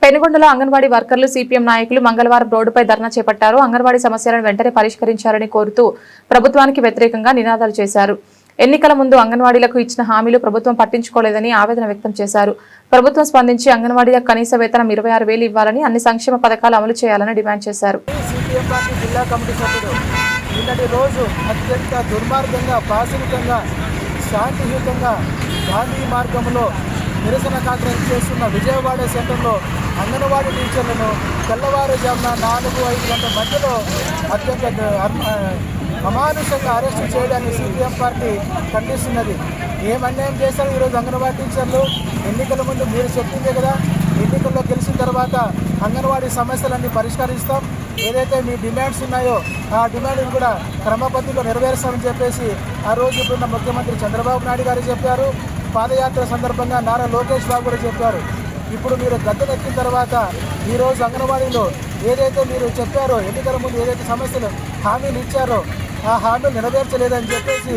పెనుగొండలో అంగన్వాడీ వర్కర్లు సిపిఎం నాయకులు మంగళవారం రోడ్డుపై ధర్నా చేపట్టారు. అంగన్వాడీ సమస్యలను వెంటనే పరిష్కరించాలని కోరుతూ ప్రభుత్వానికి వ్యతిరేకంగా నినాదాలు చేశారు. ఎన్నికల ముందు అంగన్వాడీలకు ఇచ్చిన హామీలు ప్రభుత్వం పట్టించుకోలేదని ఆవేదన వ్యక్తం చేశారు. ప్రభుత్వం స్పందించి అంగన్వాడీలకు కనీస వేతనం 26,000 ఇవ్వాలని, అన్ని సంక్షేమ పథకాలు అమలు చేయాలని డిమాండ్ చేశారు. అత్యంత దుర్మార్గంగా, పాశవికంగా, శాంతియుతంగా గాంధీ మార్గంలో నిరసన కార్యక్రమం చేస్తున్న విజయవాడ సెంటర్లో అంగన్వాడీ టీచర్లను తెల్లవారుజామున 4-5 గంటల మధ్యలో అత్యంత అమానుషంగా అరెస్టు చేయడాన్ని సిపిఎం పార్టీ ఖండిస్తున్నది. ఏం అన్యాయం చేశారు ఈరోజు అంగన్వాడీ టీచర్లు? ఎన్నికల ముందు మీరు చెప్పిందే కదా, ఎన్నికల్లో గెలిచిన తర్వాత అంగన్వాడీ సమస్యలన్నీ పరిష్కరిస్తాం, ఏదైతే మీ డిమాండ్స్ ఉన్నాయో ఆ డిమాండ్ని కూడా క్రమపద్ధతిలో నెరవేరుస్తామని చెప్పేసి ఆ రోజు ఇప్పుడున్న ముఖ్యమంత్రి చంద్రబాబు నాయుడు గారు చెప్పారు. పాదయాత్ర సందర్భంగా నారా లోకేష్ బాబు కూడా చెప్పారు. ఇప్పుడు మీరు గద్దెనెక్కిన తర్వాత ఈరోజు అంగన్వాడీలో ఏదైతే మీరు చెప్పారో, ఎన్నికల ముందు ఏదైతే సమస్యలు హామీలు ఇచ్చారో ఆ హామీలు నెరవేర్చలేదని చెప్పేసి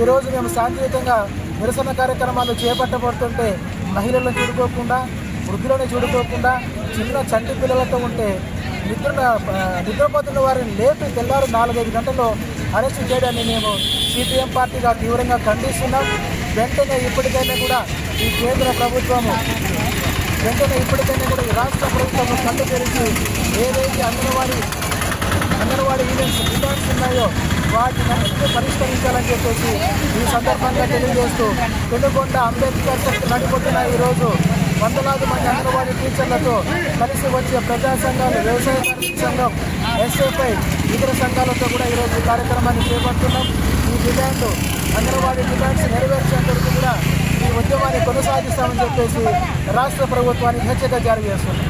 ఈరోజు మేము శాంతియుతంగా నిరసన కార్యక్రమాలు చేపట్టబడుతుంటే మహిళలను చూడుకోకుండా, వృద్ధులను చూడుకోకుండా, చిన్న చంటి పిల్లలతో ఉంటే నిద్రపోతున్న వారిని లేపి తెల్లారు 4-5 గంటల్లో అరెస్టు చేయడాన్ని మేము సిపిఎం పార్టీగా తీవ్రంగా ఖండిస్తున్నాం. వెంటనే ఇప్పటికైనా కూడా ఈ కేంద్ర ప్రభుత్వము ఈ రాష్ట్ర ప్రభుత్వము కళ్ళు తెరిచి ఏదైతే అంగన్వాడీ డిమాండ్స్ ఉన్నాయో వాటినన్నింటినీ పరిష్కరించాలని చెప్పేసి ఈ సందర్భంగా తెలియజేస్తూ పెనుగొండ అంబేద్కర్ సెక్టర్ నడిపోతున్న ఈరోజు వందలాది మంది అంగన్వాడీ టీచర్లతో కలిసి వచ్చే ప్రజా సంఘాలు, వ్యవసాయ కార్మిక సంఘం, ఎస్ఎఫ్ఐ, ఇతర సంఘాలతో కూడా ఈరోజు ఈ కార్యక్రమాన్ని చేపడుతున్నాం. ఈ అంగన్వాడీ డిమాండ్స్ నెరవేర్చేందుకు కూడా ఈ ఉద్యమాన్ని కొనసాగిస్తామని చెప్పేసి రాష్ట్ర ప్రభుత్వానికి హెచ్చరిక జారీ చేస్తున్నాం.